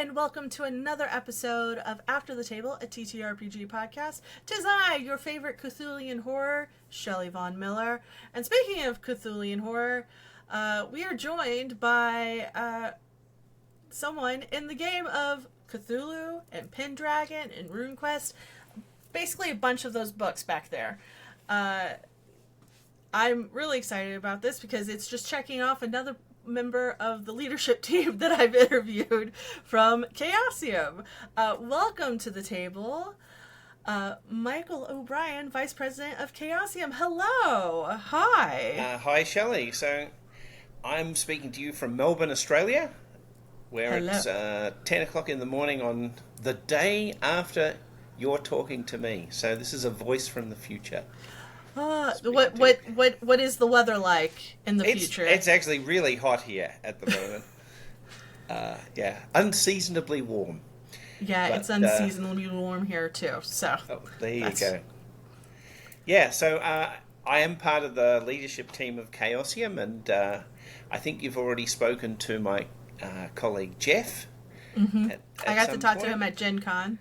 and welcome to another episode of After the Table, a TTRPG podcast. 'Tis I, your favorite Cthulhian horror, Shelly Von Miller. And speaking of Cthulhian horror, we are joined by someone in the game of Cthulhu and Pendragon and RuneQuest. Basically a bunch of those books back there. I'm really excited about this because it's just checking off another member of the leadership team that I've interviewed from Chaosium. Welcome to the table, Michael O'Brien, Vice President of Chaosium. Hello. Hi. Hi, Shelley. So I'm speaking to you from Melbourne, Australia, where Hello. it's 10 o'clock in the morning on the day after you're talking to me. So this is a voice from the future. What is the weather like in the future? It's actually really hot here at the moment. Unseasonably warm. Yeah, but, it's unseasonably warm here too. So there you go. Yeah, so I am part of the leadership team of Chaosium, and I think you've already spoken to my colleague Jeff. Mm-hmm. I got to talk to him at Gen Con.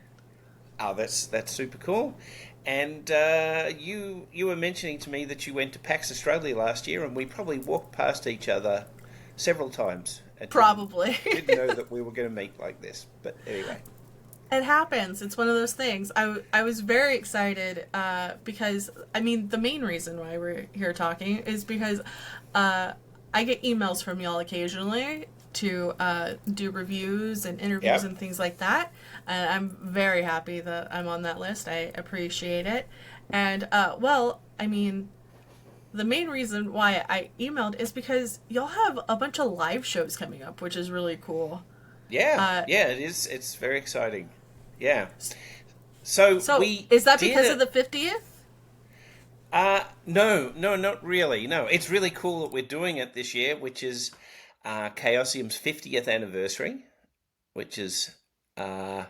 Oh, that's super cool. And you were mentioning to me that you went to PAX Australia last year, and we probably walked past each other several times. Probably. Didn't know that we were going to meet like this, but anyway. It happens. It's one of those things. I was very excited because, I mean, the main reason why we're here talking is because I get emails from y'all occasionally to do reviews and interviews and things like that. And I'm very happy that I'm on that list. I appreciate it. And, I mean, the main reason why I emailed is because y'all have a bunch of live shows coming up, which is really cool. Yeah, it is. It's very exciting. Yeah. So is that because of the 50th? No, not really. No, it's really cool that we're doing it this year, which is Chaosium's 50th anniversary, which is a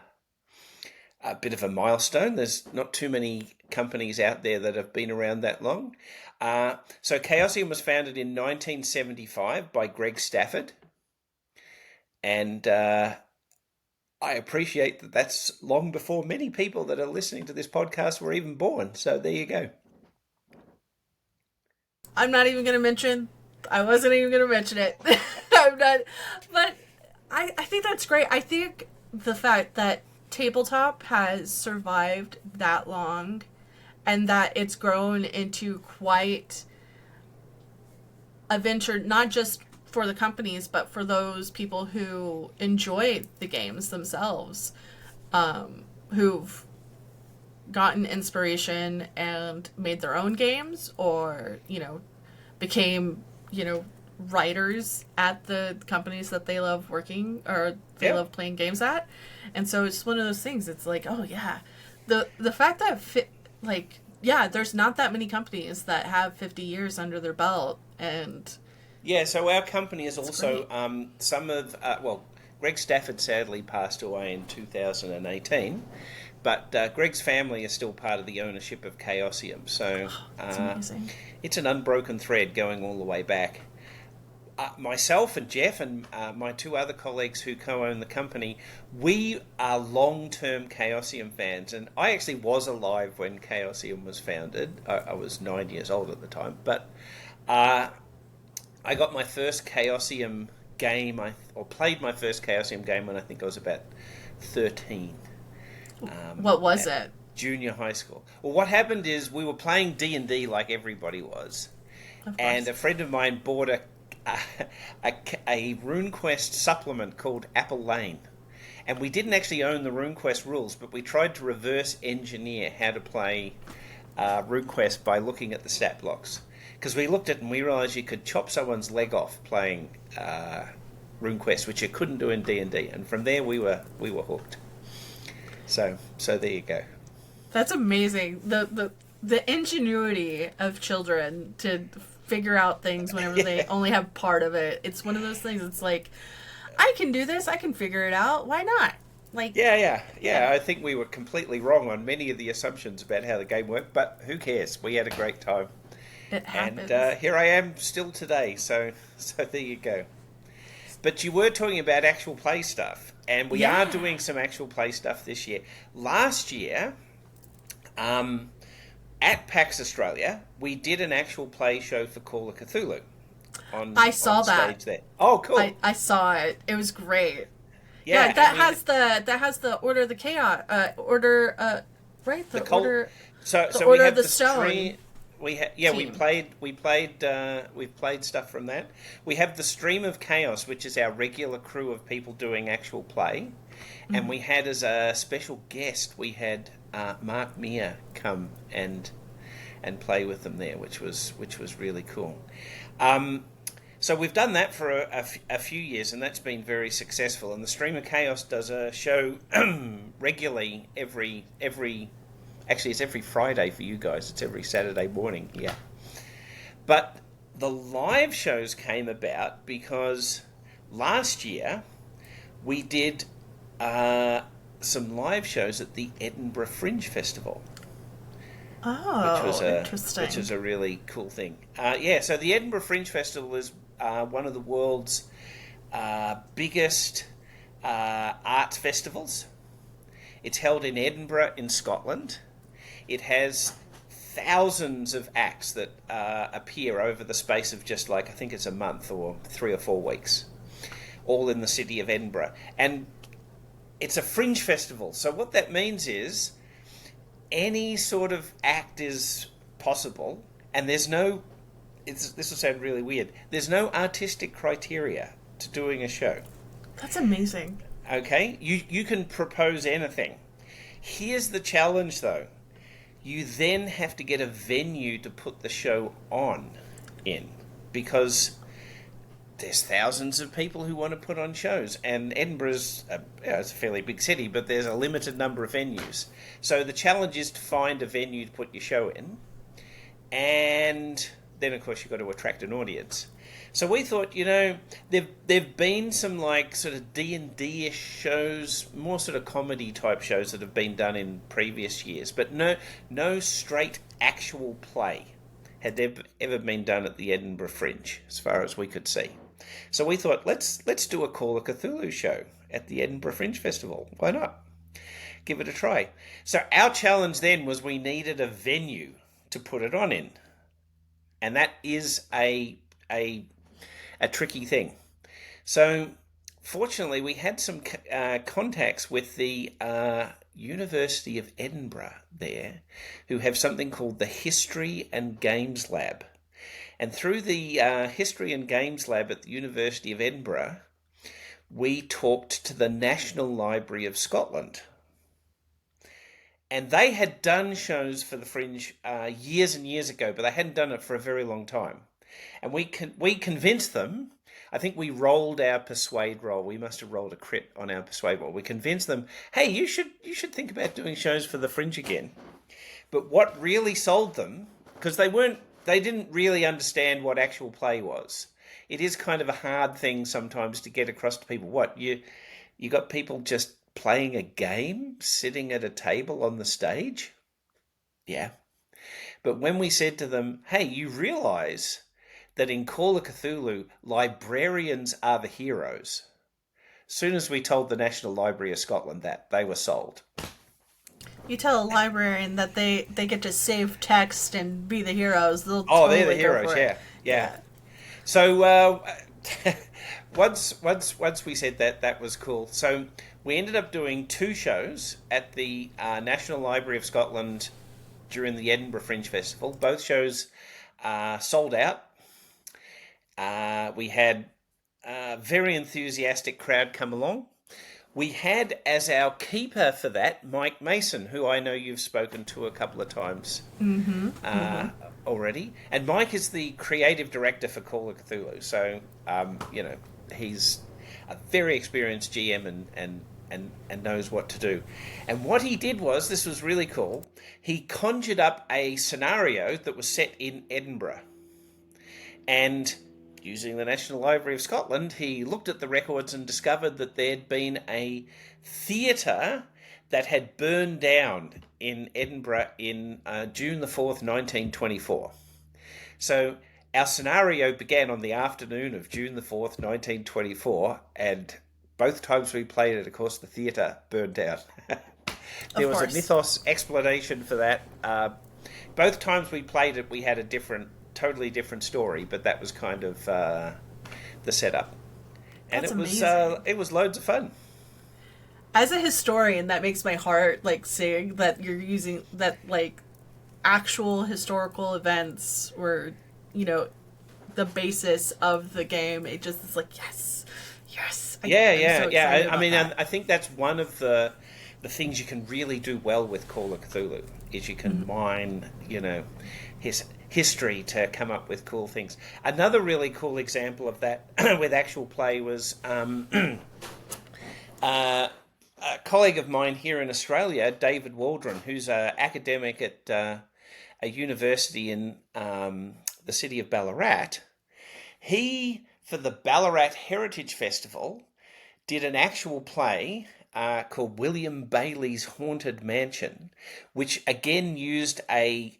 bit of a milestone. There's not too many companies out there that have been around that long. So Chaosium was founded in 1975 by Greg Stafford, and I appreciate that that's long before many people that are listening to this podcast were even born. So there you go. I'm not even going to mention. I wasn't even going to mention it. I'm not. But I think that's great. I think the fact that tabletop has survived that long and that it's grown into quite a venture, not just for the companies, but for those people who enjoy the games themselves, who've gotten inspiration and made their own games or, became, writers at the companies that they love working or they love playing games at. And so it's one of those things. It's like, oh yeah, the fact that there's not that many companies that have 50 years under their belt. And yeah, so our company is also Greg Stafford sadly passed away in 2018, but Greg's family is still part of the ownership of Chaosium. So that's amazing. It's an unbroken thread going all the way back. Myself and Jeff and my two other colleagues who co-own the company, we are long-term Chaosium fans. And I actually was alive when Chaosium was founded. I was 9 years old at the time. But I got my first Chaosium game, or played my first Chaosium game when I think I was about 13. What was it? Junior high school. Well, what happened is we were playing D&D like everybody was. And a friend of mine bought a RuneQuest supplement called Apple Lane. And we didn't actually own the RuneQuest rules, but we tried to reverse engineer how to play RuneQuest by looking at the stat blocks. Because we looked at it and we realised you could chop someone's leg off playing RuneQuest, which you couldn't do in D&D. And from there we were hooked. So there you go. That's amazing. The ingenuity of children to figure out things whenever they only have part of it. It's one of those things. It's like, I can do this. I can figure it out. Why not? Yeah. I think we were completely wrong on many of the assumptions about how the game worked, but who cares? We had a great time. It happens. And here I am still today. So there you go. But you were talking about actual play stuff, and we are Yeah. doing some actual play stuff this year. Last year, at PAX Australia, we did an actual play show for Call of Cthulhu I on saw that. stage there. Oh, cool! I saw it. It was great. Yeah, Yeah, and we that has the Order of the Chaos right, the Col. the So we Order of have the the Stone stream. team. We've played stuff from that. We have the Stream of Chaos, which is our regular crew of people doing actual play, and we had as a special guest we had Mark Meir come and play with them there, which was really cool. So we've done that for a few years, and that's been very successful. And the Stream of Chaos does a show regularly actually it's every Friday for you guys. It's every Saturday morning here. But the live shows came about because last year we did some live shows at the Edinburgh Fringe Festival, Oh, interesting. which was a really cool thing. So the Edinburgh Fringe Festival is one of the world's biggest arts festivals. It's held in Edinburgh in Scotland. It has thousands of acts that appear over the space of just I think it's a month or 3 or 4 weeks, all in the city of Edinburgh. And it's a fringe festival. So what that means is any sort of act is possible, and this will sound really weird, there's no artistic criteria to doing a show. That's amazing. Okay? You can propose anything. Here's the challenge, though. You then have to get a venue to put the show on in, because there's thousands of people who want to put on shows, and Edinburgh's it's a fairly big city, but there's a limited number of venues. So the challenge is to find a venue to put your show in, and then of course you've got to attract an audience. So we thought, there've been some sort of D&D-ish shows, more sort of comedy type shows that have been done in previous years, but no straight actual play had ever been done at the Edinburgh Fringe, as far as we could see. So we thought, let's do a Call of Cthulhu show at the Edinburgh Fringe Festival. Why not? Give it a try. So our challenge then was we needed a venue to put it on in, and that is a tricky thing. So fortunately, we had some contacts with the University of Edinburgh there, who have something called the History and Games Lab. And through the History and Games Lab at the University of Edinburgh, we talked to the National Library of Scotland. And they had done shows for the Fringe years and years ago, but they hadn't done it for a very long time. And we convinced them. I think we rolled our persuade roll. We must have rolled a crit on our persuade roll. We convinced them, hey, you should think about doing shows for the Fringe again. But what really sold them, because they didn't really understand what actual play was. It is kind of a hard thing sometimes to get across to people. What, you got people just playing a game, sitting at a table on the stage? Yeah. But when we said to them, hey, you realise that in Call of Cthulhu, librarians are the heroes. As soon as we told the National Library of Scotland that, they were sold. You tell a librarian that they get to save text and be the heroes, they'll they're the heroes, yeah. So once we said that was cool. So we ended up doing 2 shows at the National Library of Scotland during the Edinburgh Fringe Festival. Both shows sold out. We had a very enthusiastic crowd come along. We had as our keeper for that Mike Mason, who I know you've spoken to a couple of times already. And Mike is the creative director for Call of Cthulhu. So, he's a very experienced GM and knows what to do. And what he did was, this was really cool, he conjured up a scenario that was set in Edinburgh. And using the National Library of Scotland, he looked at the records and discovered that there'd been a theatre that had burned down in Edinburgh in June the 4th, 1924. So our scenario began on the afternoon of June the 4th, 1924, and both times we played it, of course, the theatre burned out. There Of was a course. mythos explanation for that. Both times we played it, we had a totally different story, but that was kind of the setup, and That's amazing. it was loads of fun. As a historian, that makes my heart like sing that you're using that like actual historical events were, you know, the basis of the game. It just is like yes, yes. Yeah, I'm yeah, so yeah. excited I about mean, that. I think that's one of the things you can really do well with Call of Cthulhu is you can mine, history to come up with cool things. Another really cool example of that with actual play was a colleague of mine here in Australia, David Waldron, who's an academic at a university in the city of Ballarat. He, for the Ballarat Heritage Festival, did an actual play called William Bailey's Haunted Mansion, which again used a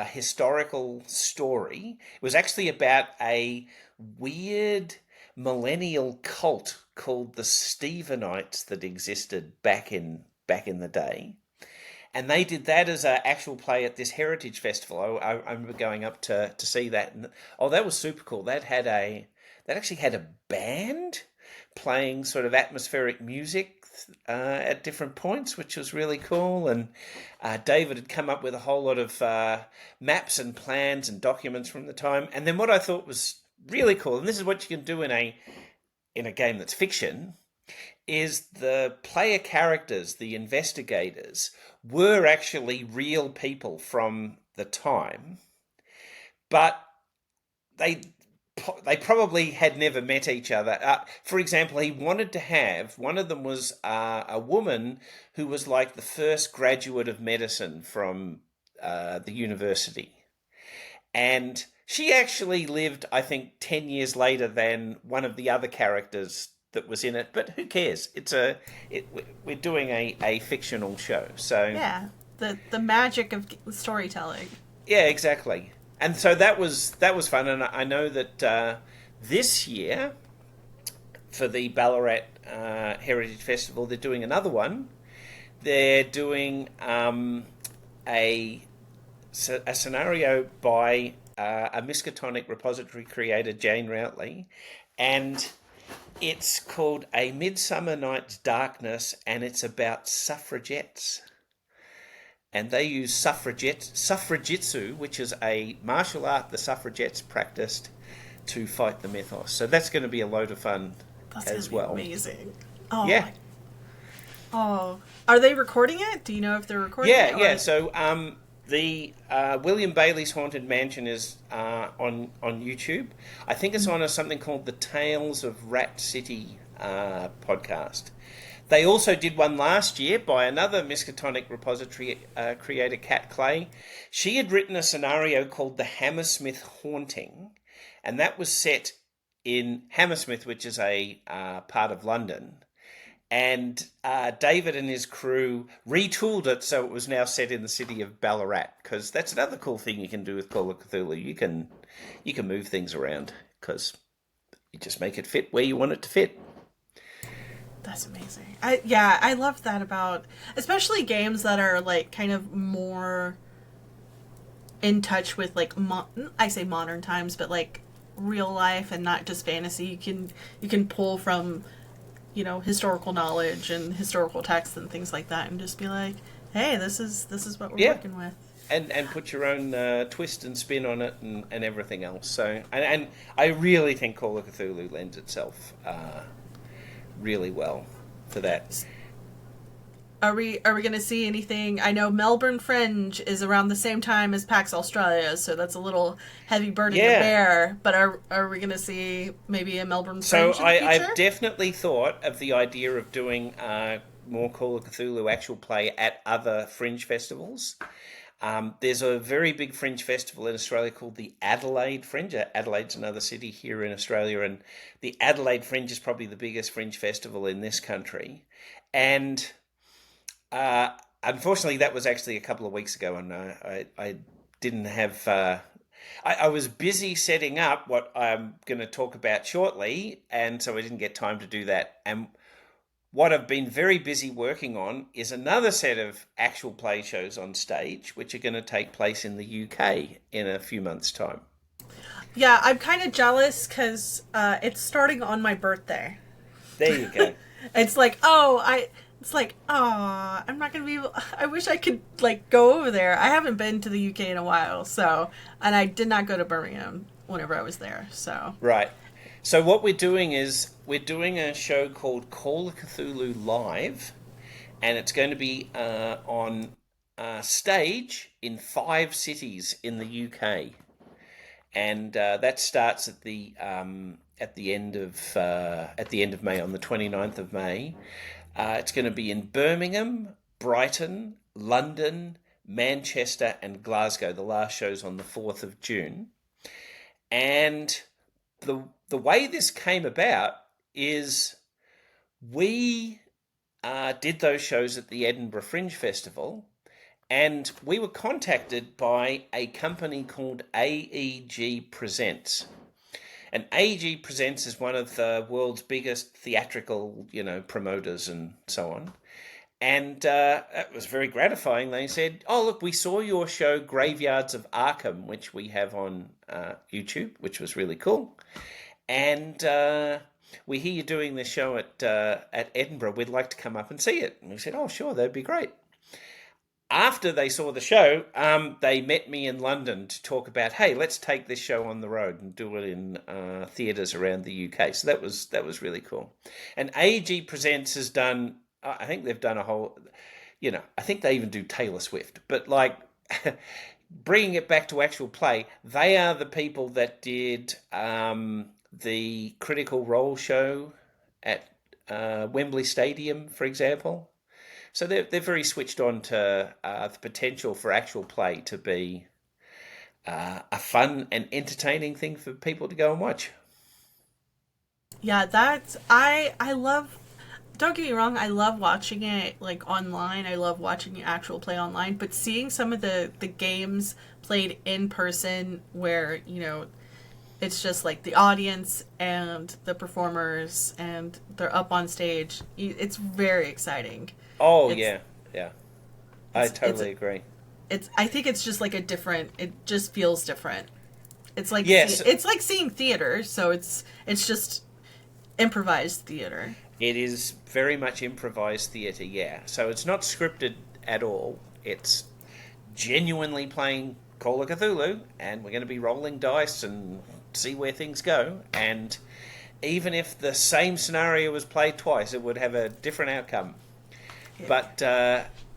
historical story. It was actually about a weird millennial cult called the Stephenites that existed back in the day. And they did that as an actual play at this heritage festival. I remember going up to see that, and oh, that was super cool. That actually had a band playing sort of atmospheric music at different points, which was really cool. And David had come up with a whole lot of maps and plans and documents from the time. And then what I thought was really cool, and this is what you can do in a game that's fiction, is the player characters, the investigators, were actually real people from the time, but they they probably had never met each other. For example, he wanted to have one of them was a woman who was like the first graduate of medicine from the university, and she actually lived, I think, 10 years later than one of the other characters that was in it. But who cares? We're doing a fictional show, so Yeah, the magic of storytelling. yeah, exactly. And so that was fun, and I know that this year for the Ballarat Heritage Festival, they're doing another one. They're doing a a scenario by a Miskatonic repository creator, Jane Routley, and it's called A Midsummer Night's Darkness, and it's about suffragettes. And they use suffragitsu, which is a martial art the suffragettes practiced to fight the mythos. So that's going to be a load of fun That's gonna as be well. amazing. Oh Yeah, my. Oh, are they recording it? Do you know if they're recording it yeah, yeah. or? So the William Bailey's Haunted Mansion is on YouTube. I think it's on something called the Tales of Rat City podcast. They also did one last year by another Miskatonic repository creator, Kat Clay. She had written a scenario called The Hammersmith Haunting, and that was set in Hammersmith, which is a part of London. And David and his crew retooled it so it was now set in the city of Ballarat, because that's another cool thing you can do with Call of Cthulhu. You can move things around because you just make it fit where you want it to fit. That's amazing. I love that about especially games that are like kind of more in touch with like I say modern times, but like real life and not just fantasy. You can pull from historical knowledge and historical texts and things like that, and just be like, hey, this is what we're Yeah, working with. and put your own twist and spin on it and everything else. So and I really think Call of Cthulhu lends itself really well for that. Are we going to see anything? I know Melbourne Fringe is around the same time as PAX Australia, so that's a little heavy burden to Yeah. bear. But are we going to see maybe a Melbourne So Fringe in the future? I've definitely thought of the idea of doing more Call of Cthulhu actual play at other fringe festivals. There's a very big fringe festival in Australia called the Adelaide Fringe. Adelaide's another city here in Australia, and the Adelaide Fringe is probably the biggest fringe festival in this country. And unfortunately, that was actually a couple of weeks ago, and I didn't have I was busy setting up what I'm going to talk about shortly, and so I didn't get time to do that. And what I've been very busy working on is another set of actual play shows on stage, which are going to take place in the UK in a few months' time. Yeah, I'm kind of jealous because it's starting on my birthday. There you go. It's like, oh, It's like, oh, I'm not gonna be able. I wish I could like go over there. I haven't been to the UK in a while, so and I did not go to Birmingham whenever I was there. So Right. So what we're doing is we're doing a show called Call of Cthulhu Live, and it's going to be on stage in 5 cities in the UK, and that starts at the end of May, on the 29th of May. It's going to be in Birmingham, Brighton, London, Manchester, and Glasgow. The last show's on the 4th of June. And the way this came about is we did those shows at the Edinburgh Fringe Festival, and we were contacted by a company called AEG Presents. And AEG Presents is one of the world's biggest theatrical, promoters and so on. And it was very gratifying. They said, "Oh, look, we saw your show Graveyards of Arkham, which we have on YouTube, which was really cool. And we hear you doing this show at Edinburgh. We'd like to come up and see it." And we said, "Oh, sure, that'd be great." After they saw the show, they met me in London to talk about, hey, let's take this show on the road and do it in theatres around the UK. So that was really cool. And AEG Presents has done, I think they've done a whole, I think they even do Taylor Swift. But like, bringing it back to actual play, they are the people that did the Critical Role show at Wembley Stadium, for example. So they're very switched on to the potential for actual play to be a fun and entertaining thing for people to go and watch. yeah, that's I love. Don't get me wrong, I love watching it like online. I love watching the actual play online, but seeing some of the games played in person, where it's just like the audience and the performers and they're up on stage. It's very exciting. Oh, It's yeah, yeah. I totally agree. I think it's just like a different. It just feels different. It's like Yes, it's like seeing theater, so it's just improvised theater. it is very much improvised theatre, yeah. So it's not scripted at all. It's genuinely playing Call of Cthulhu, and we're going to be rolling dice and see where things go. And even if the same scenario was played twice, it would have a different outcome. Yeah. But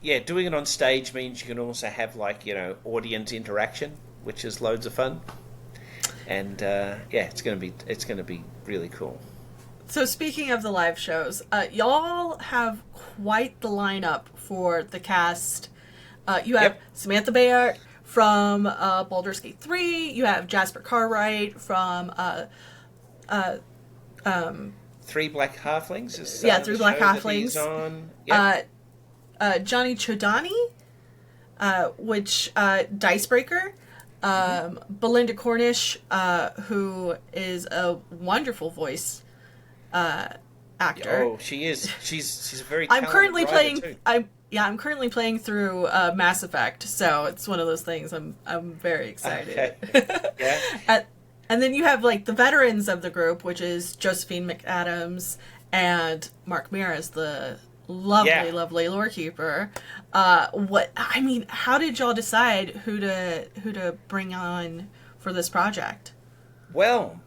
yeah, doing it on stage means you can also have like audience interaction, which is loads of fun. And yeah, it's gonna be really cool. So speaking of the live shows, y'all have quite the lineup for the cast. You have Yep. Samantha Bayard from Baldur's Gate 3. You have Jasper Cartwright from Three Black Halflings is yeah, the Three Black show that he's Halflings. on. Yep. Johnny Chodani, which Dicebreaker. Belinda Cornish, who is a wonderful voice actor. Oh, she is. She's a very I'm talented currently writer playing. too. I'm currently playing through Mass Effect, so it's one of those things. I'm very excited. Okay. Yeah. And then you have like the veterans of the group, which is Josephine McAdams and Mark Mir as the lovely, Yeah. lovely lore keeper. How did y'all decide who to bring on for this project? Well,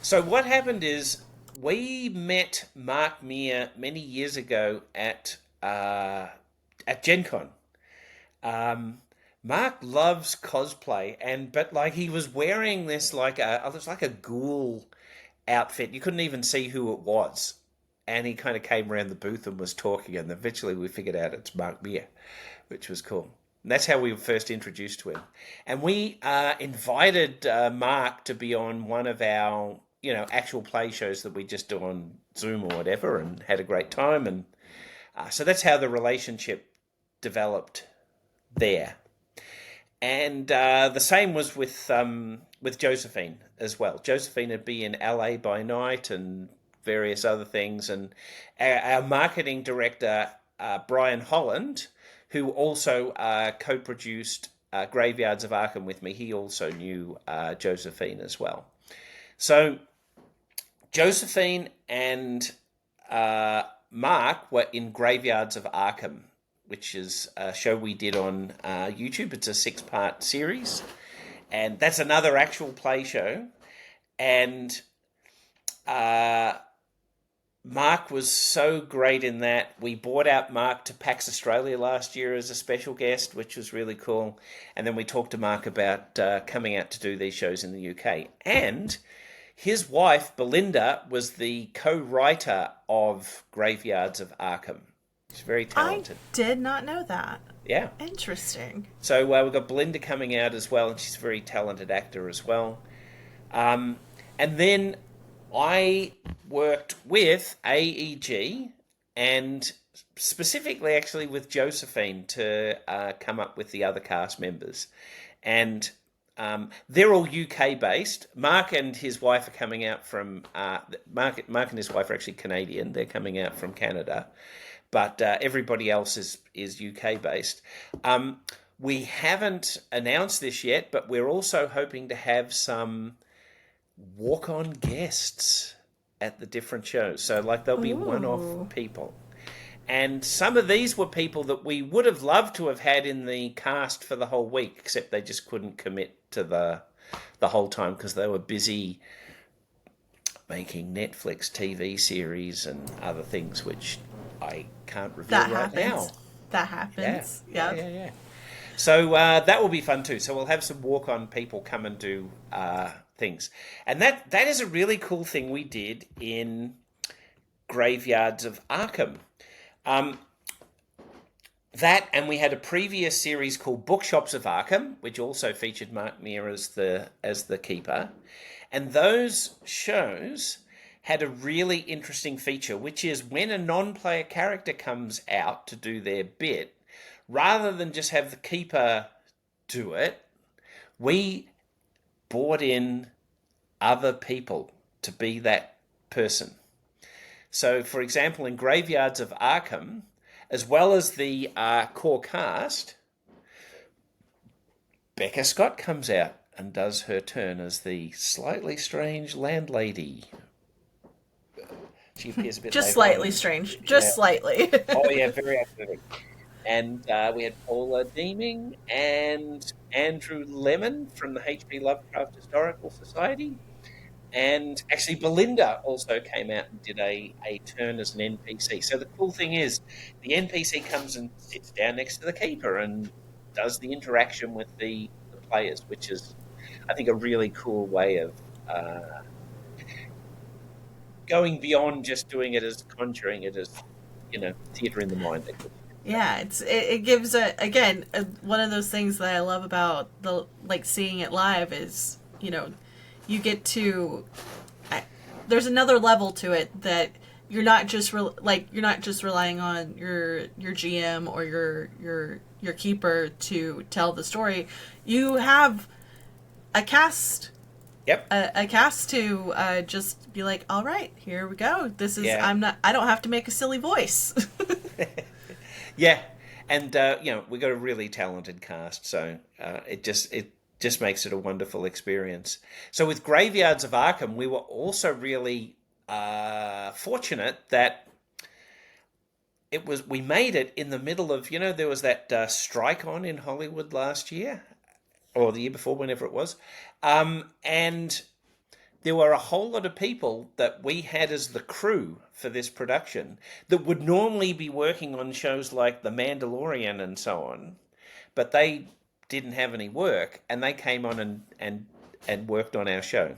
so what happened is we met Mark Meer many years ago at Gen Con. Mark loves cosplay, but like he was wearing this it was like a ghoul outfit. You couldn't even see who it was, and he kind of came around the booth and was talking, and eventually we figured out it's Mark Meer, which was cool. And that's how we were first introduced to him. And we invited Mark to be on one of our actual play shows that we just do on Zoom or whatever, and had a great time. And so that's how the relationship developed there. And the same was with Josephine as well. Josephine would be in LA by night and various other things. And our marketing director, Brian Holland, who also co-produced Graveyards of Arkham with me, he also knew Josephine as well. So Josephine and Mark were in Graveyards of Arkham, which is a show we did on YouTube. It's a 6-part series, and that's another actual play show. And Mark was so great in that. We brought out Mark to PAX Australia last year as a special guest, which was really cool. And then we talked to Mark about coming out to do these shows in the UK. And his wife, Belinda, was the co-writer of Graveyards of Arkham. She's very talented. I did not know that. Yeah. Interesting. So we've got Belinda coming out as well, and she's a very talented actor as well. And then I worked with AEG and specifically actually with Josephine to come up with the other cast members. And they're all UK based. Mark and his wife are coming out from Mark and his wife are actually Canadian. They're coming out from Canada, but everybody else is UK based. We haven't announced this yet, but we're also hoping to have some walk-on guests at the different shows. So like there'll be one-off people. And some of these were people that we would have loved to have had in the cast for the whole week, except they just couldn't commit to the whole time because they were busy making Netflix TV series and other things, which I can't reveal now. That happens. Yeah. So that will be fun too. So we'll have some walk-on people come and do things. And that is a really cool thing we did in Graveyards of Arkham. That, and we had a previous series called Bookshops of Arkham, which also featured Mark Meir as the keeper. And those shows had a really interesting feature, which is when a non-player character comes out to do their bit, rather than just have the keeper do it, we brought in other people to be that person. So, for example, in Graveyards of Arkham, as well as the core cast, Becca Scott comes out and does her turn as the slightly strange landlady. She appears a bit just slightly strange. Just slightly. Oh, yeah, very athletic. And we had Paula Deeming and Andrew Lemon from the H.P. Lovecraft Historical Society. And actually, Belinda also came out and did a turn as an NPC. So the cool thing is, the NPC comes and sits down next to the keeper and does the interaction with the players, which is, I think, a really cool way of going beyond just doing it as conjuring it as, theatre in the mind. Yeah, it gives one of those things that I love about seeing it live is, you get to there's another level to it that you're not just relying on your GM or your keeper to tell the story. You have a cast. Yep. A cast to just be like, all right, here we go. This is I don't have to make a silly voice. Yeah, and we got a really talented cast, so it just makes it a wonderful experience. So with Graveyards of Arkham, we were also really fortunate that we made it in the middle of, there was that strike on in Hollywood last year, or the year before, whenever it was, and there were a whole lot of people that we had as the crew for this production that would normally be working on shows like The Mandalorian and so on, but they didn't have any work, and they came on and worked on our show,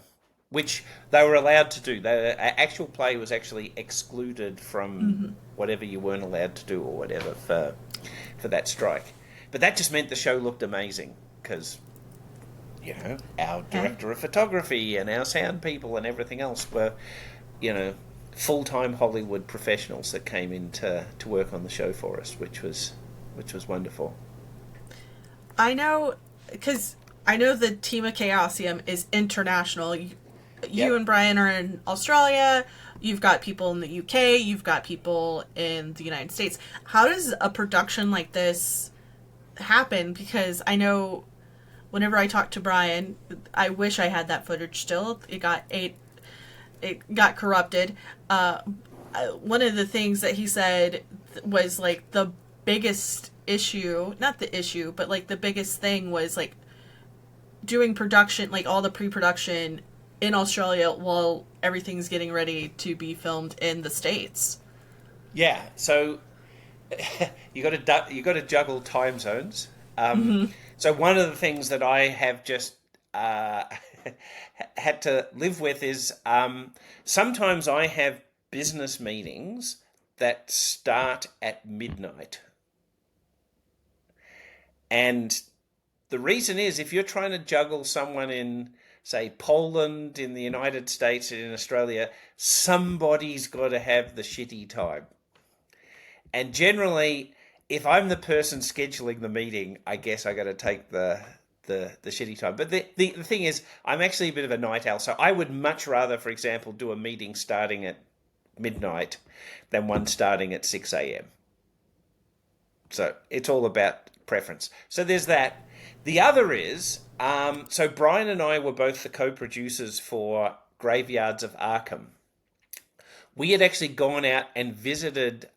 which they were allowed to do. The actual play was actually excluded from whatever you weren't allowed to do or whatever for that strike. But that just meant the show looked amazing because, our director of photography and our sound people and everything else were, full-time Hollywood professionals that came in to work on the show for us, which was wonderful. I know because I know the team of Chaosium is international. You Yep. and Brian are in Australia. You've got people in the UK. You've got people in the United States. How does a production like this happen? Because I know whenever I talk to Brian, I wish I had that footage still. It got corrupted. One of the things that he said was like the biggest issue, not the issue, but like the biggest thing was like doing production, like all the pre-production in Australia while everything's getting ready to be filmed in the States. Yeah. So you got to juggle time zones. So one of the things that I have just uh, had to live with is sometimes I have business meetings that start at midnight, and the reason is if you're trying to juggle someone in, say, Poland, in the United States, and in Australia, somebody's got to have the shitty time. And generally, if I'm the person scheduling the meeting, I guess I got to take the shitty time. But the thing is, I'm actually a bit of a night owl, so I would much rather, for example, do a meeting starting at midnight than one starting at 6 a.m. So it's all about preference. So there's that. The other is, so Brian and I were both the co-producers for Graveyards of Arkham. We had actually gone out and visited,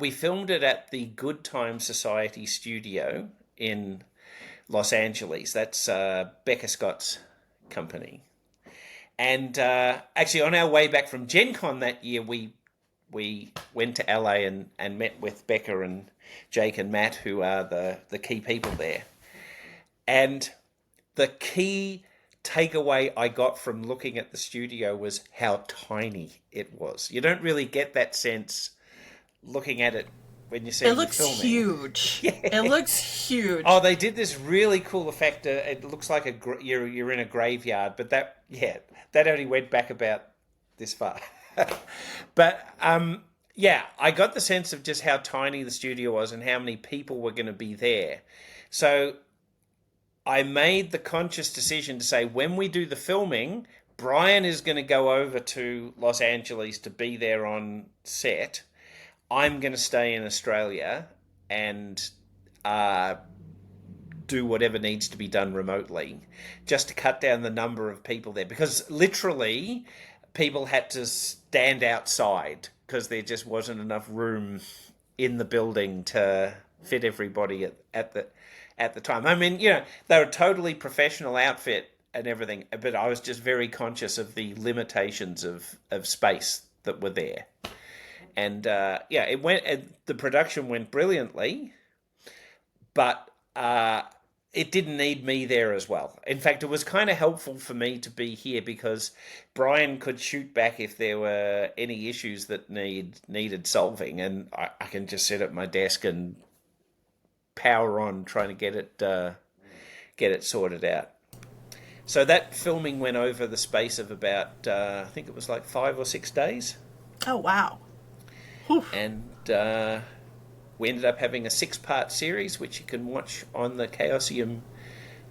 we filmed it at the Good Time Society studio in Los Angeles. That's Becca Scott's company. And actually, on our way back from Gen Con that year, we went to LA and met with Becca and Jake and Matt, who are the key people there. And the key takeaway I got from looking at the studio was how tiny it was. You don't really get that sense looking at it when you see It the looks filming. huge. It Yeah. looks huge. Oh, they did this really cool effect. It looks like you're in a graveyard, but that only went back about this far. But yeah, I got the sense of just how tiny the studio was and how many people were going to be there. So I made the conscious decision to say when we do the filming, Brian is going to go over to Los Angeles to be there on set. I'm going to stay in Australia and uh, do whatever needs to be done remotely just to cut down the number of people there because literally people had to stand outside because there just wasn't enough room in the building to fit everybody at the time. I mean, they were a totally professional outfit and everything, but I was just very conscious of the limitations of space that were there. And yeah, the production went brilliantly, but it didn't need me there as well. In fact, it was kind of helpful for me to be here because Brian could shoot back if there were any issues that needed solving, and I can just sit at my desk and power on trying to get it sorted out. So that filming went over the space of about I think it was like 5 or 6 days, Oh, wow. Whew. and we ended up having a 6-part series which you can watch on the Chaosium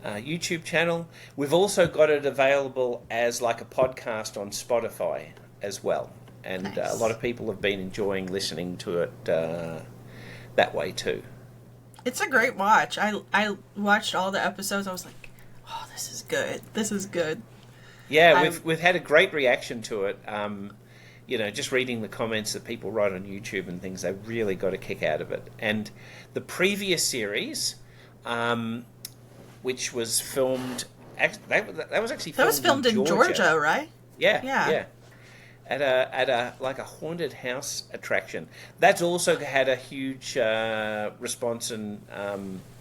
YouTube channel. We've also got it available as like a podcast on Spotify as well, and a Nice. lot of people have been enjoying listening to it that way too. It's a great watch. I watched all the episodes. I was like, oh, this is good. This is good. Yeah, I'm we've had a great reaction to it. Just reading the comments that people write on YouTube and things, they really got a kick out of it. And the previous series, which was filmed, that was actually That was filmed filmed in Georgia, right? Yeah, Yeah. yeah, at a like a haunted house attraction. That's also had a huge response, and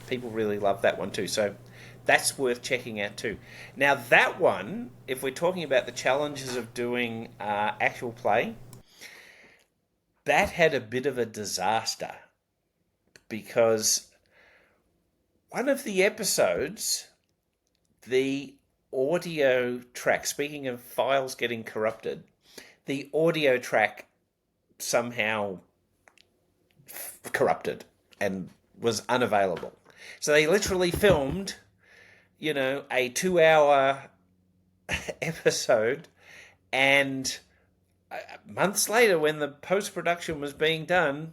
people really love that one too. So that's worth checking out too. Now that one, if we're talking about the challenges of doing actual play, that had a bit of a disaster because one of the episodes, the audio track, speaking of files getting corrupted, the audio track somehow corrupted and was unavailable. So they literally filmed a 2 hour episode, and months later, when the post production was being done,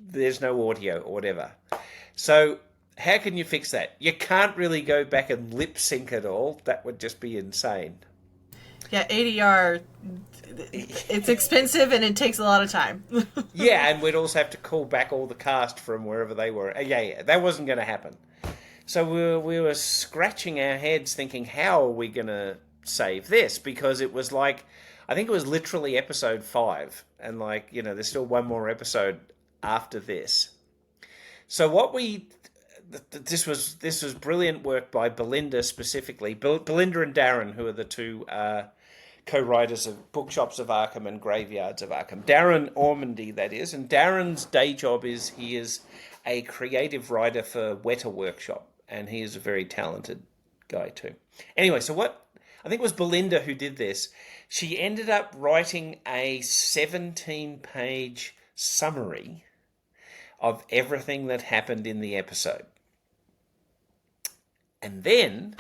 there's no audio or whatever. So how can you fix that? You can't really go back and lip sync it all. That would just be insane. Yeah, ADR, it's expensive and it takes a lot of time. Yeah, and we'd also have to call back all the cast from wherever they were. Yeah, that wasn't going to happen. So we were scratching our heads thinking, how are we going to save this? Because it was like, I think it was literally episode 5. And there's still one more episode after this. So this was brilliant work by Belinda specifically. Belinda and Darren, who are the two co-writers of Bookshops of Arkham and Graveyards of Arkham. Darren Ormandy, that is. And Darren's day job is he is a creative writer for Weta Workshop. And he is a very talented guy too. Anyway, so I think it was Belinda who did this. She ended up writing a 17-page summary of everything that happened in the episode. And then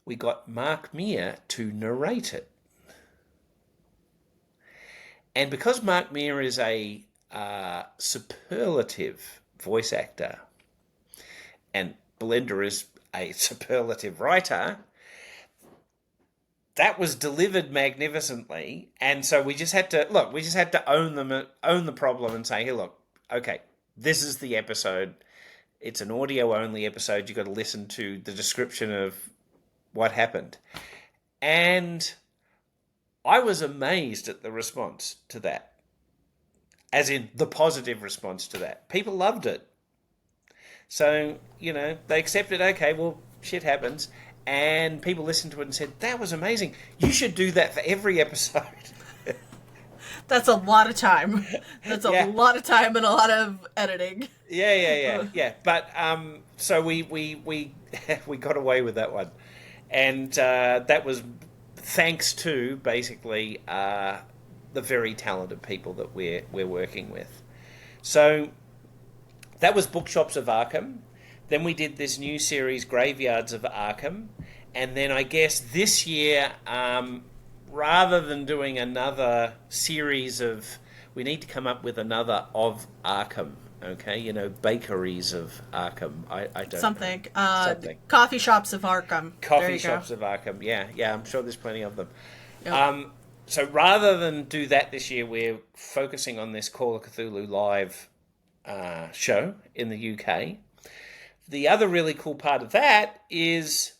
we got Mark Meir to narrate it. And because Mark Meir is a superlative voice actor, and Belinda is a superlative writer, that was delivered magnificently. And so we just had to own the problem and say, hey, look, okay, this is the episode. It's an audio-only episode. You've got to listen to the description of what happened. And I was amazed at the response to that. As in, the positive response to that. People loved it. So, they accepted, okay, well, shit happens. And people listened to it and said, that was amazing. You should do that for every episode. That's a lot of time. That's a lot of time and a lot of editing. Yeah. But so we got away with that one, and that was thanks to basically the very talented people that we're working with. So that was Bookshops of Arkham. Then we did this new series, Graveyards of Arkham, and then I guess this year, rather than doing another series of, we need to come up with another of Arkham, okay? Bakeries of Arkham. I don't something. know. Something. Coffee shops of Arkham. Coffee shops of Arkham, yeah, I'm sure there's plenty of them. Yep. So rather than do that this year, we're focusing on this Call of Cthulhu live show in the UK. The other really cool part of that is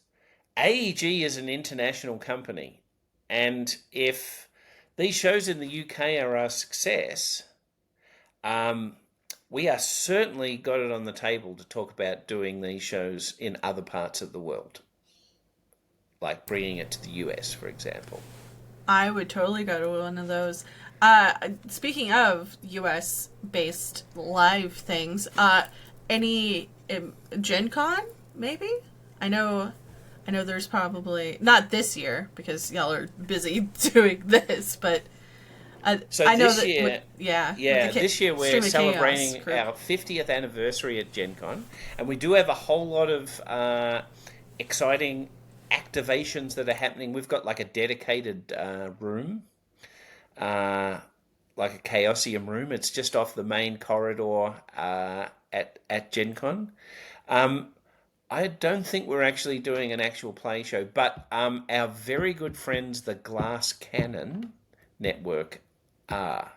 AEG is an international company. And if these shows in the UK are a success, we are certainly got it on the table to talk about doing these shows in other parts of the world. Like bringing it to the US, for example. I would totally go to one of those. Speaking of US-based live things, any Gen Con, maybe? I know there's probably, not this year, because y'all are busy doing this, but so I know this that year, this year we're celebrating our 50th anniversary at Gen Con, and we do have a whole lot of exciting activations that are happening. We've got like a dedicated room, like a Chaosium room. It's just off the main corridor at Gen Con. I don't think we're actually doing an actual play show, but our very good friends, the Glass Cannon Network, are.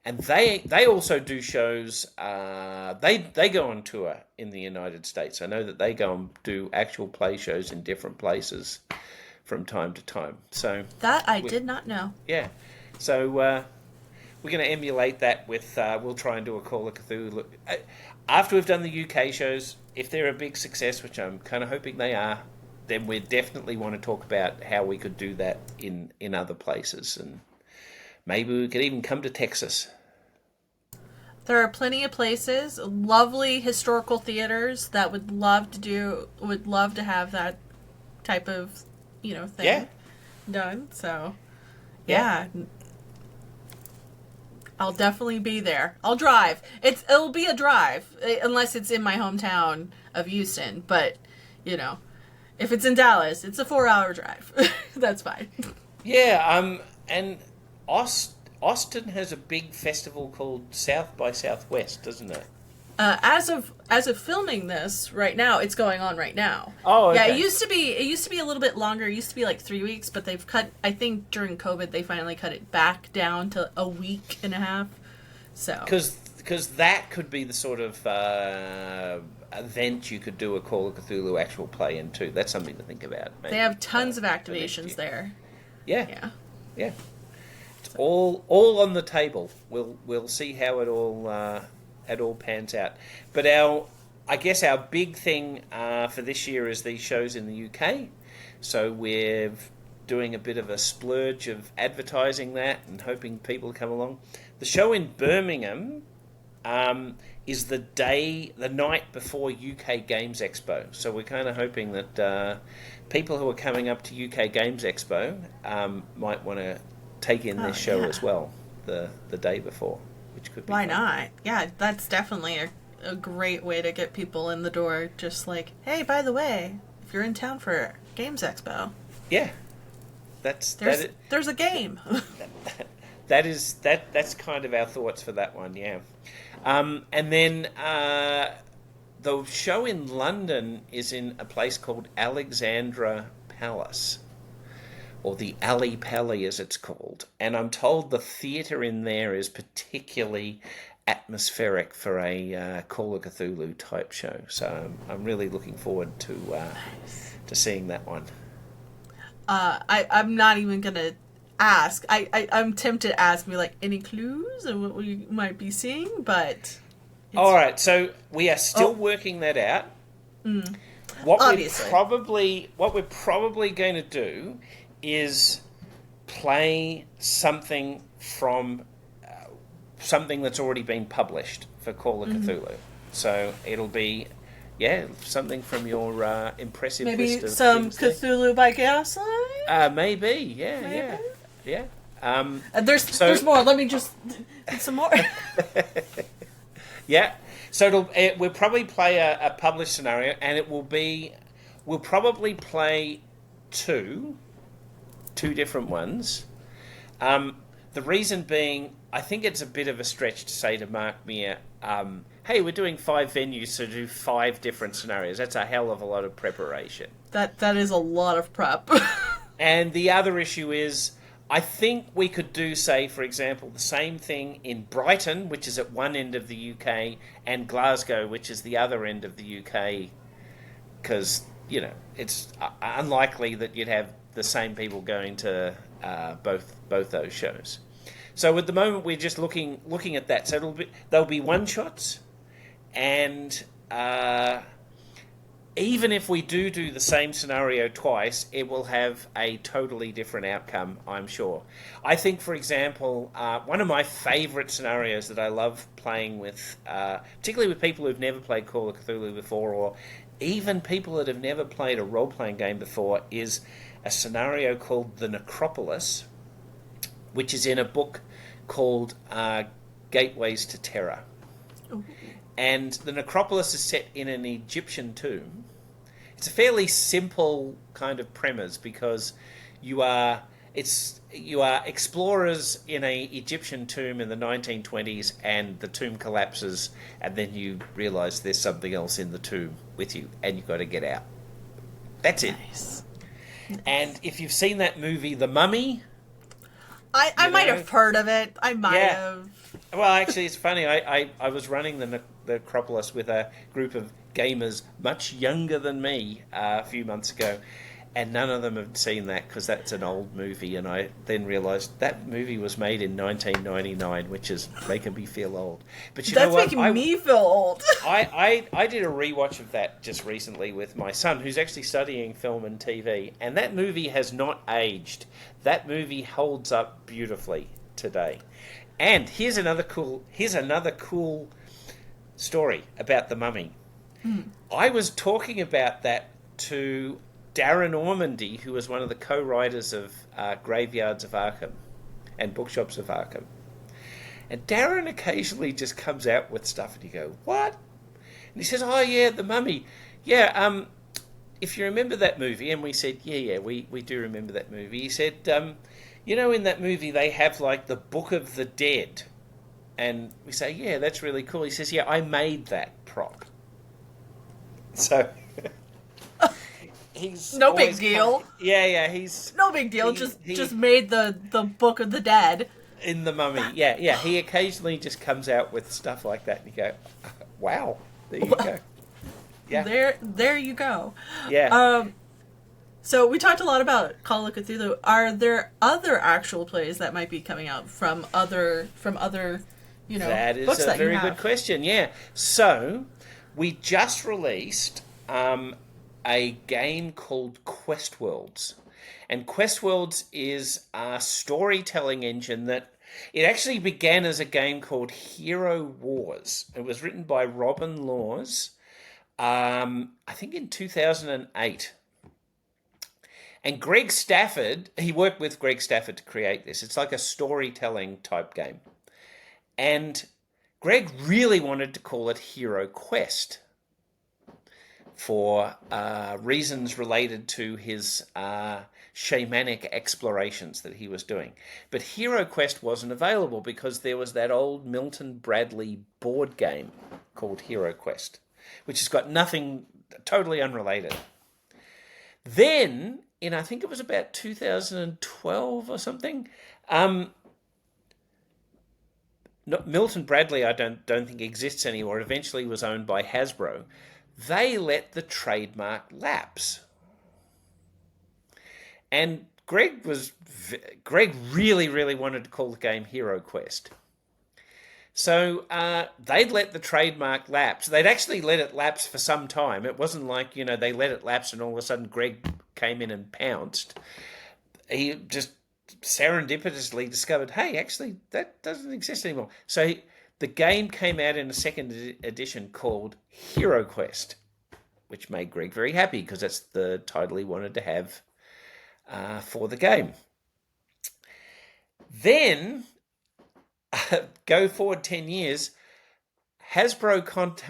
And they also do shows. They go on tour in the United States. I know that they go and do actual play shows in different places from time to time. So that I did not know. Yeah. So we're going to emulate that with. We'll try and do a Call of Cthulhu. After we've done the UK shows, if they're a big success, which I'm kind of hoping they are, then we definitely want to talk about how we could do that in other places, and maybe we could even come to Texas. There are plenty of places, lovely historical theaters that would love to have that type of, thing done. So, yeah. I'll definitely be there. I'll drive. It'll be a drive, unless it's in my hometown of Houston. But, you know, if it's in Dallas, it's a 4-hour drive. That's fine. Yeah, and Austin has a big festival called South by Southwest, doesn't it? As of filming this right now, it's going on right now. Oh, okay. Yeah, it used to be a little bit longer. It used to be like 3 weeks, but they've cut. I think during COVID, they finally cut it back down to a week and a half. So because that could be the sort of event you could do a Call of Cthulhu actual play in too. That's something to think about. Maybe, they have tons of activations there. Yeah. It's all on the table. We'll see how it all pans out. But I guess our big thing for this year is these shows in the UK. So we're doing a bit of a splurge of advertising that and hoping people come along. The show in Birmingham is the night before UK Games Expo. So we're kind of hoping that people who are coming up to UK Games Expo might want to take in this show as well the day before, which could be Why fun. not? Yeah, that's definitely a great way to get people in the door. Just like, hey, by the way, if you're in town for Games Expo, Yeah, there's a game. that's kind of our thoughts for that one. Yeah, and then the show in London is in a place called Alexandra Palace, or the Ali Pally as it's called, and I'm told the theatre in there is particularly atmospheric for a Call of Cthulhu type show. So I'm really looking forward to seeing that one. I'm not even gonna ask. I'm tempted to ask me like any clues of what we might be seeing, but all right. So we are still working that out. What we're probably going to do is play something from something that's already been published for Call of Cthulhu. So it'll be something from your impressive maybe list of some things there. Cthulhu by Gaslight. Maybe. There's more. Let me just get some more. Yeah. So we'll probably play a published scenario, and we'll probably play two different ones. The reason being, I think it's a bit of a stretch to say to Mark Meir, hey, we're doing 5 venues, so do 5 different scenarios. That's a hell of a lot of preparation. That is a lot of prep. And the other issue is, I think we could do, say, for example, the same thing in Brighton, which is at one end of the UK, and Glasgow, which is the other end of the UK, because, it's unlikely that you'd have the same people going to both those shows. So at the moment, we're just looking at that. So there'll be one-shots, and even if we do the same scenario twice, it will have a totally different outcome, I'm sure. I think, for example, one of my favourite scenarios that I love playing with, particularly with people who've never played Call of Cthulhu before, or even people that have never played a role-playing game before, is a scenario called The Necropolis, which is in a book called Gateways to Terror. Ooh. And the Necropolis is set in an Egyptian tomb. It's a fairly simple kind of premise, because you are explorers in an Egyptian tomb in the 1920s, and the tomb collapses, and then you realise there's something else in the tomb with you, and you've got to get out. That's it. Nice. And if you've seen that movie, The Mummy... I might have heard of it. I might have. Well, actually, it's funny. I was running the Necropolis with a group of gamers much younger than me a few months ago, and none of them had seen that because that's an old movie. And I then realised that movie was made in 1999, which is making me feel old. But that's making me feel old. I did a rewatch of that just recently with my son, who's actually studying film and TV, and that movie has not aged. That movie holds up beautifully today. And here's another cool story about The Mummy. I was talking about that to Darren Ormandy, who was one of the co-writers of Graveyards of Arkham and Bookshops of Arkham. And Darren occasionally just comes out with stuff and you go, what? And he says, oh yeah, The Mummy. Yeah, if you remember that movie, and we said, yeah, we do remember that movie. He said, in that movie they have like the Book of the Dead, and we say, yeah, that's really cool. He says, yeah, I made that prop. So he's no big deal. He's no big deal. Just made the Book of the Dead in the Mummy. Yeah. He occasionally just comes out with stuff like that, and you go, wow, there you go. Yeah, there you go. Yeah. So we talked a lot about Call of Cthulhu. Are there other actual plays that might be coming out from other that is books a very good question. Yeah. So we just released a game called Quest Worlds. And Quest Worlds is a storytelling engine that it actually began as a game called Hero Wars. It was written by Robin Laws, I think in 2008. And Greg Stafford, he worked with Greg Stafford to create this. It's like a storytelling type game. And Greg really wanted to call it Hero Quest for reasons related to his shamanic explorations that he was doing. But Hero Quest wasn't available because there was that old Milton Bradley board game called Hero Quest, which has got nothing, totally unrelated. Then, I think it was about 2012 or something, Milton Bradley I don't think exists anymore. It eventually was owned by Hasbro. They let the trademark lapse. And Greg really, really wanted to call the game Hero Quest. So they'd let the trademark lapse. They'd actually let it lapse for some time. It wasn't like, they let it lapse and all of a sudden Greg came in and pounced. He just serendipitously discovered, hey, actually, that doesn't exist anymore. So the game came out in a second edition called Hero Quest, which made Greg very happy because that's the title he wanted to have for the game. Then, go forward 10 years, Hasbro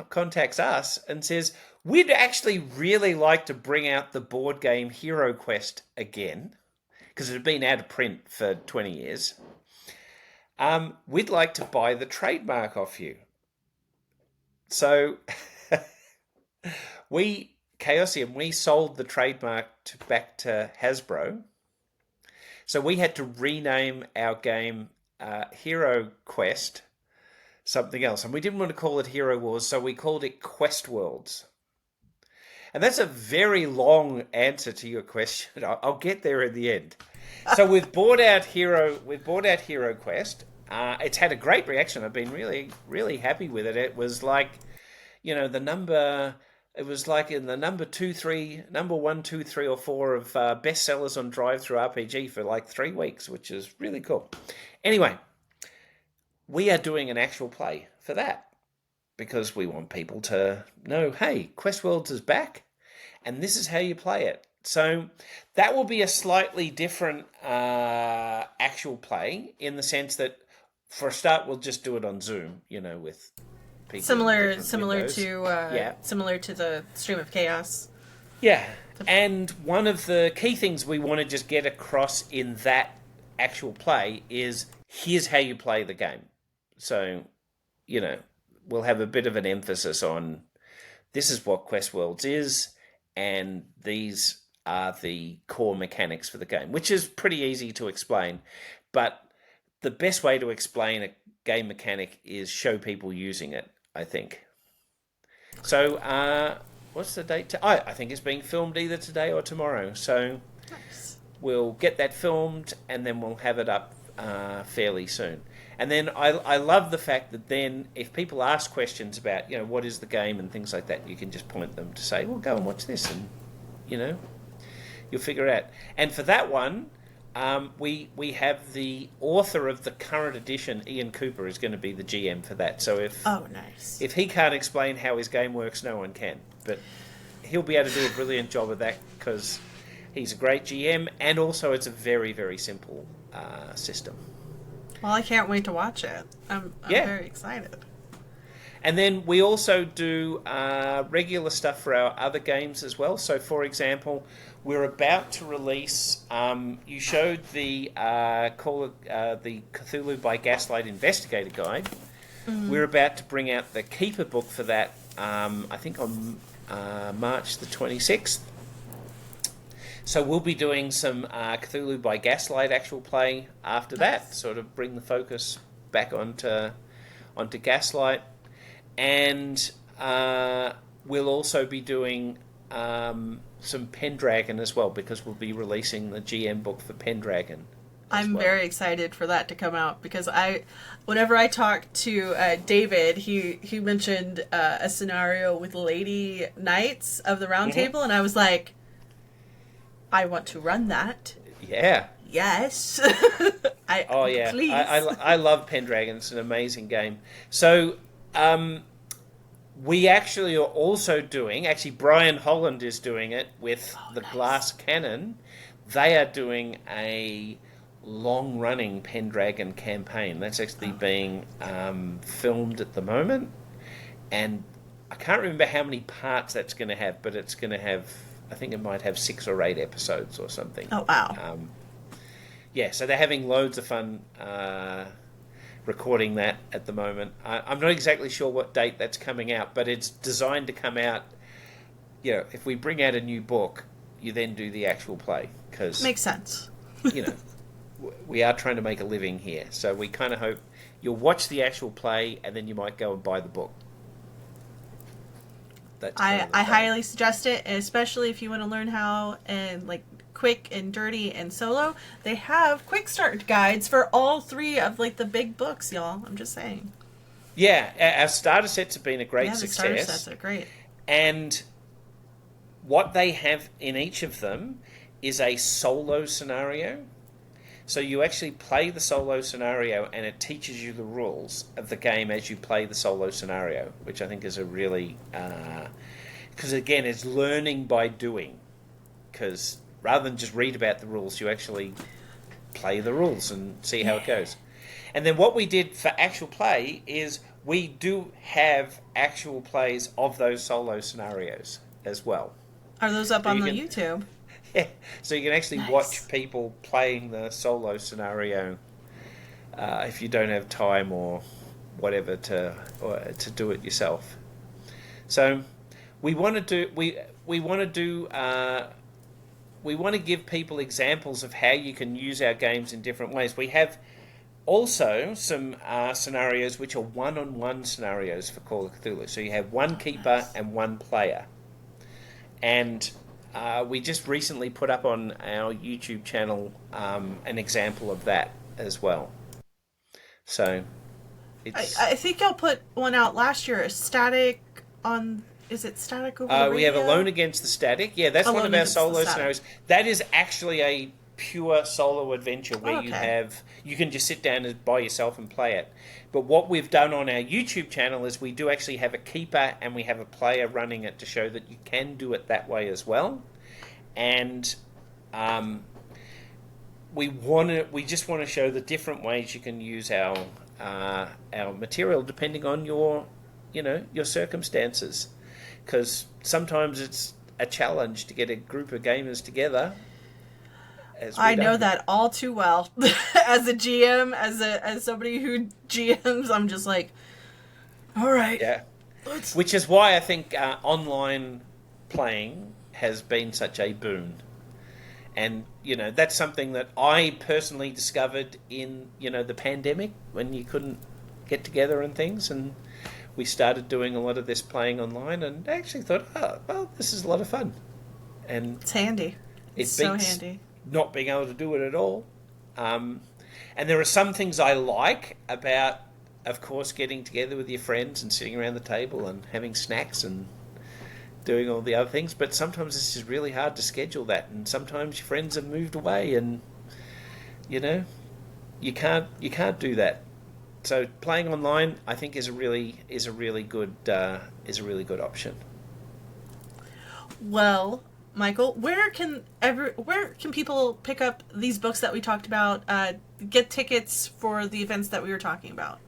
contacts us and says, we'd actually really like to bring out the board game Hero Quest again, because it had been out of print for 20 years. We'd like to buy the trademark off you. So Chaosium, we sold the trademark back to Hasbro. So we had to rename our game Hero Quest something else. And we didn't want to call it Hero Wars, so we called it Quest Worlds. And that's a very long answer to your question. I'll get there in the end. So we've bought out Hero Quest. It's had a great reaction. I've been really, really happy with it. It was like, the number. It was like in the number 1, 2, 3, or 4 of bestsellers on Drive-Thru RPG for like 3 weeks, which is really cool. Anyway, we are doing an actual play for that because we want people to know, hey, Quest Worlds is back, and this is how you play it. So that will be a slightly different actual play in the sense that, for a start, we'll just do it on Zoom, with people. Similar to the Stream of Chaos. Yeah, and one of the key things we want to just get across in that actual play is here's how you play the game. So, we'll have a bit of an emphasis on this is what Quest Worlds is, and these are the core mechanics for the game, which is pretty easy to explain. But the best way to explain a game mechanic is show people using it, I think. So, what's the date? I think it's being filmed either today or tomorrow. So nice. We'll get that filmed and then we'll have it up fairly soon. And then I love the fact that then if people ask questions about, what is the game and things like that, you can just point them to say, well, go and watch this and, you'll figure it out. And for that one, we have the author of the current edition, Ian Cooper, is going to be the GM for that. So if he can't explain how his game works, no one can. But he'll be able to do a brilliant job of that because he's a great GM, and also it's a very, very simple system. Well, I can't wait to watch it. I'm very excited. And then we also do regular stuff for our other games as well. So, for example, we're about to release. You showed the Call of the Cthulhu by Gaslight Investigator Guide. We're about to bring out the Keeper book for that. I think on March the 26th. So we'll be doing some Cthulhu by Gaslight actual play after that. Sort of bring the focus back onto Gaslight. And we'll also be doing some Pendragon as well, because we'll be releasing the GM book for Pendragon. I'm very excited for that to come out, because whenever I talked to David, he mentioned a scenario with Lady Knights of the Round Table, and I was like, I want to run that. Yeah. Yes. Please. I love Pendragon. It's an amazing game. So we actually are also doing, Brian Holland is doing it with the nice. Glass Cannon. They are doing a long-running Pendragon campaign. That's actually being filmed at the moment. And I can't remember how many parts that's going to have, but it's going to have, I think it might have 6 or 8 episodes or something. Oh, wow. Yeah, so they're having loads of fun recording that at the moment. I'm not exactly sure what date that's coming out, but it's designed to come out, if we bring out a new book, you then do the actual play. Cause, makes sense. We are trying to make a living here, so we kind of hope you'll watch the actual play and then you might go and buy the book. I highly suggest it, especially if you want to learn how and quick and dirty and solo. They have quick start guides for all 3 of the big books, y'all. I'm just saying. Yeah, our starter sets have been a great success. The starter sets are great. And what they have in each of them is a solo scenario. So you actually play the solo scenario and it teaches you the rules of the game as you play the solo scenario, which I think is a really... because again, it's learning by doing. Because rather than just read about the rules, you actually play the rules and see how it goes. And then what we did for actual play is we do have actual plays of those solo scenarios as well. Are those up on the YouTube? Yeah, so you can actually watch people playing the solo scenario if you don't have time or whatever to do it yourself. So we want to give people examples of how you can use our games in different ways. We have also some scenarios which are one-on-one scenarios for Call of Cthulhu. So you have one keeper and one player, and we just recently put up on our YouTube channel an example of that as well. So I think y'all put one out last year. Static on... Is it Static over the radio? We have Alone Against the Static. Yeah, that's one of our solo scenarios. That is actually a pure solo adventure where you can just sit down by yourself and play it. But what we've done on our YouTube channel is we do actually have a keeper and we have a player running it to show that you can do it that way as well. And we just want to show the different ways you can use our material depending on your circumstances. Because sometimes it's a challenge to get a group of gamers together. I know that all too well. As a GM, as somebody who GMs, I'm just like, all right. Yeah. Which is why I think online playing has been such a boon. And, that's something that I personally discovered in, the pandemic when you couldn't get together and things. And we started doing a lot of this playing online and I actually thought, this is a lot of fun. And it's handy. It's so handy. Not being able to do it at all. And there are some things I like about, of course, getting together with your friends and sitting around the table and having snacks and doing all the other things. But sometimes it's just really hard to schedule that. And sometimes your friends have moved away and, you can't do that. So playing online, I think, is a really good option. Well, Michael, where can people pick up these books that we talked about? Get tickets for the events that we were talking about.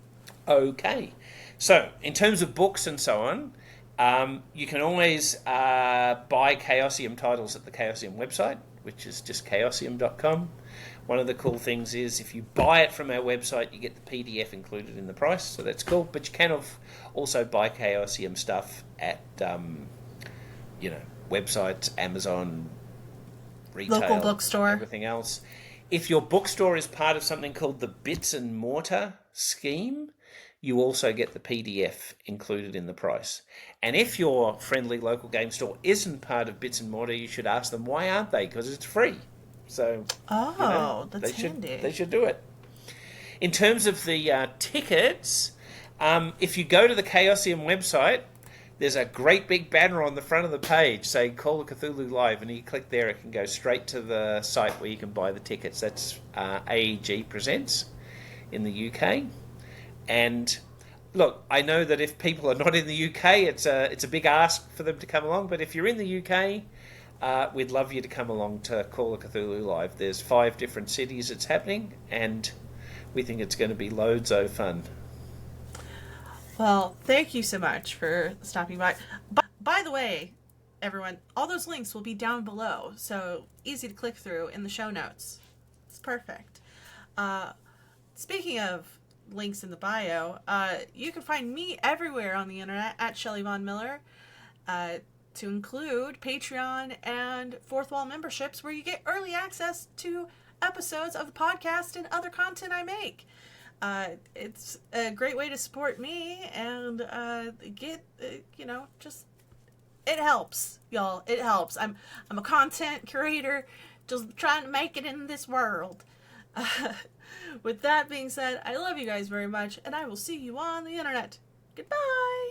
Okay. So, in terms of books and so on, you can always buy Chaosium titles at the Chaosium website, which is just chaosium.com. One of the cool things is if you buy it from our website, you get the PDF included in the price, so that's cool. But you can also buy Chaosium stuff at, websites, Amazon, retail, Local bookstore, everything else. If your bookstore is part of something called the Bits and Mortar scheme, you also get the PDF included in the price. And if your friendly local game store isn't part of Bits and Mortar, you should ask them why aren't they? Because it's free. So, that's handy. They should do it. In terms of the tickets, if you go to the Chaosium website, there's a great big banner on the front of the page saying Call of Cthulhu Live, and you click there, it can go straight to the site where you can buy the tickets. That's AEG Presents in the UK. And look, I know that if people are not in the UK, it's a big ask for them to come along, but if you're in the UK, we'd love you to come along to Call of Cthulhu Live. There's 5 different cities it's happening, and we think it's going to be loads of fun. Well, thank you so much for stopping by. By the way, everyone, all those links will be down below, so easy to click through in the show notes. It's perfect. Speaking of links in the bio, you can find me everywhere on the internet at Shelly Von Miller, to include Patreon and Fourth Wall memberships, where you get early access to episodes of the podcast and other content I make. It's a great way to support me and get just it helps, y'all. It helps. I'm a content curator, just trying to make it in this world. With that being said, I love you guys very much, and I will see you on the internet. Goodbye.